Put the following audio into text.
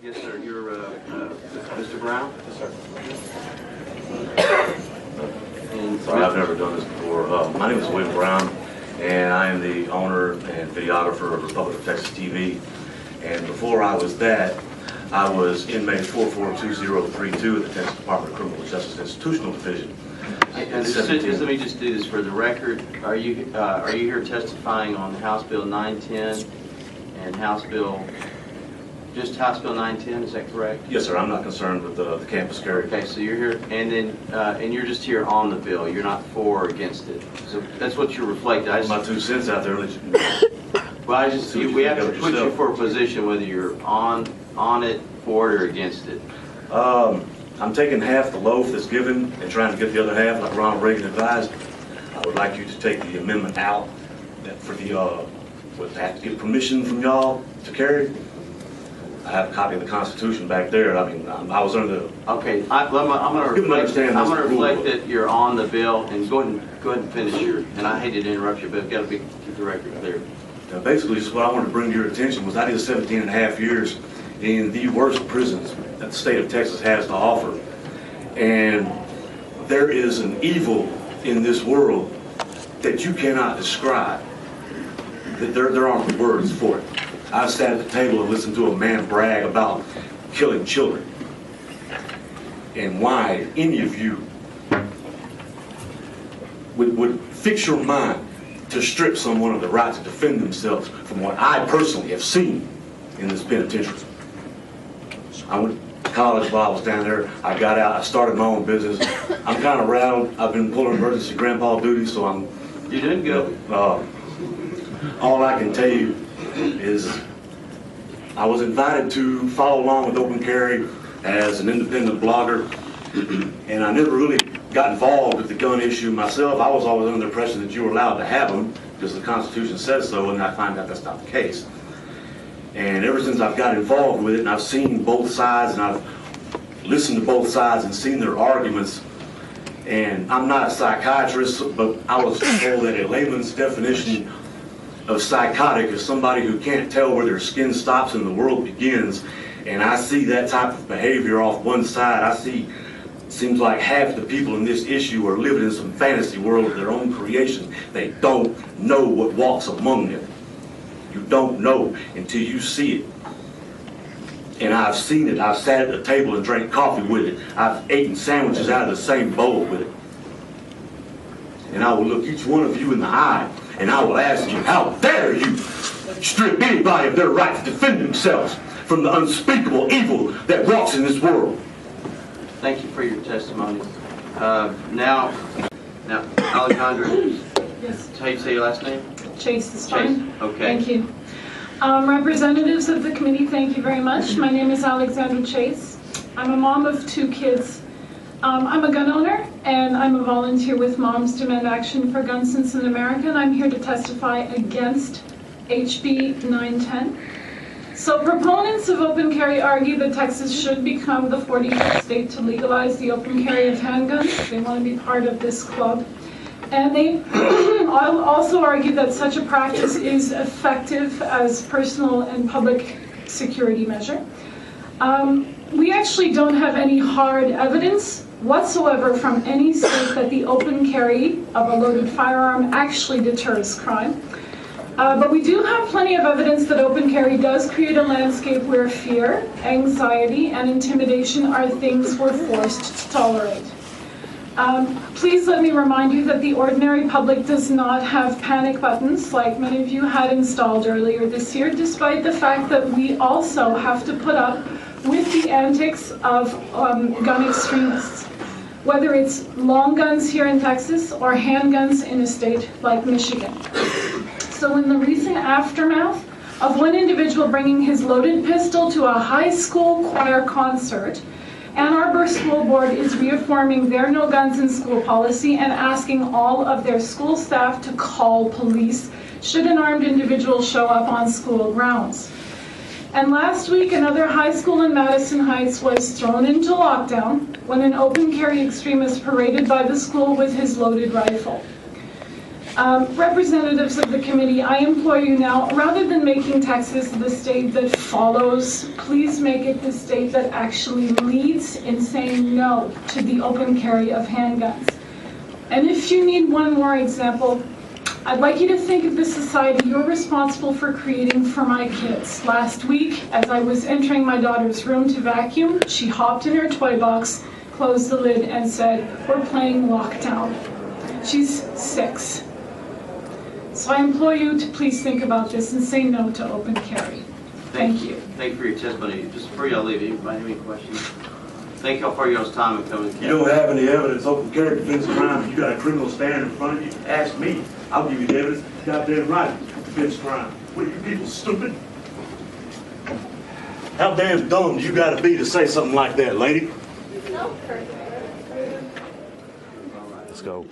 Yes, sir. You're Mr. Brown? Yes, sir. And Sorry, I've never done this before. My name is William Brown, and I am the owner and videographer of Republic of Texas TV. And before I was that, I was inmate 442032 at the Texas Department of Criminal Justice Institutional Division. And let me just do this for the record. Are you here testifying on House Bill 910 and House Bill 910? Is that correct? Yes, sir. I'm not concerned with the campus carry. Okay, so you're here, and then and you're just here on the bill. You're not for or against it. So that's what you're reflecting. My 2 cents out there. Let you Well, we have to put you for a position whether you're on it, for it, or against it. I'm taking half the loaf that's given and trying to get the other half, like Ronald Reagan advised. I would like you to take the amendment out for the, would have to get permission from y'all to carry. I have a copy of the Constitution back there. I mean, I was under the... Okay, I'm going to reflect that you're on the bill, and go ahead and finish your, and I hate to interrupt you, but it's got to keep the record clear. Now, basically, just what I wanted to bring to your attention was I did 17 and a half years in the worst prisons that the state of Texas has to offer. And there is an evil in this world that you cannot describe. That there aren't words for it. I sat at the table and listened to a man brag about killing children. And why any of you would fix your mind to strip someone of the right to defend themselves from what I personally have seen in this penitentiary. I went to college while I was down there. I got out. I started my own business. I'm kind of rattled. I've been pulling emergency grandpa duty, so I'm... You didn't go. All I can tell you is I was invited to follow along with Open Carry as an independent blogger, and I never really got involved with the gun issue myself. I was always under the impression that you were allowed to have them because the Constitution says so, and I find out that's not the case. And ever since I've got involved with it, and I've seen both sides, and I've listened to both sides and seen their arguments, and I'm not a psychiatrist, but I was told that a layman's definition of psychotic is somebody who can't tell where their skin stops and the world begins. And I see that type of behavior off one side. I see, it seems like half the people in this issue are living in some fantasy world of their own creation. They don't know what walks among them. You don't know until you see it. And I've seen it. I've sat at the table and drank coffee with it. I've eaten sandwiches out of the same bowl with it. And I will look each one of you in the eye and I will ask you, how dare you strip anybody of their right to defend themselves from the unspeakable evil that walks in this world? Thank you for your testimony. Now, Alejandra, yes. How do you say your last name? Chase is fine. Okay. Thank you. Representatives of the committee, thank you very much. My name is Alexandra Chase. I'm a mom of 2 kids. I'm a gun owner, and I'm a volunteer with Moms Demand Action for Gun Sense in America, and I'm here to testify against HB 910. So proponents of open carry argue that Texas should become the 45th state to legalize the open carry of handguns. They want to be part of this club. And they also argue that such a practice is effective as personal and public security measure. We actually don't have any hard evidence whatsoever from any state that the open carry of a loaded firearm actually deters crime. But we do have plenty of evidence that open carry does create a landscape where fear, anxiety, and intimidation are things we're forced to tolerate. Please let me remind you that the ordinary public does not have panic buttons like many of you had installed earlier this year, despite the fact that we also have to put up with the antics of gun extremists, whether it's long guns here in Texas or handguns in a state like Michigan. So in the recent aftermath of one individual bringing his loaded pistol to a high school choir concert, Ann Arbor School Board is reaffirming their no guns in school policy and asking all of their school staff to call police should an armed individual show up on school grounds. And last week, another high school in Madison Heights was thrown into lockdown when an open carry extremist paraded by the school with his loaded rifle. Representatives of the committee, I implore you now, rather than making Texas the state that follows, please make it the state that actually leads in saying no to the open carry of handguns. And if you need one more example, I'd like you to think of the society you're responsible for creating for my kids. Last week, as I was entering my daughter's room to vacuum, she hopped in her toy box, closed the lid, and said, "We're playing lockdown." She's 6. So I implore you to please think about this and say no to open carry. Thank you. Thank you for your testimony. Just before y'all leave, anybody have any questions? Thank y'all for y'all's time and coming. You don't have any evidence open carry defense crime. You got a criminal standing in front of you. Ask me. I'll give you the evidence. Goddamn right. Defense crime. What are you people, stupid? How damn dumb do you got to be to say something like that, lady? Let's go.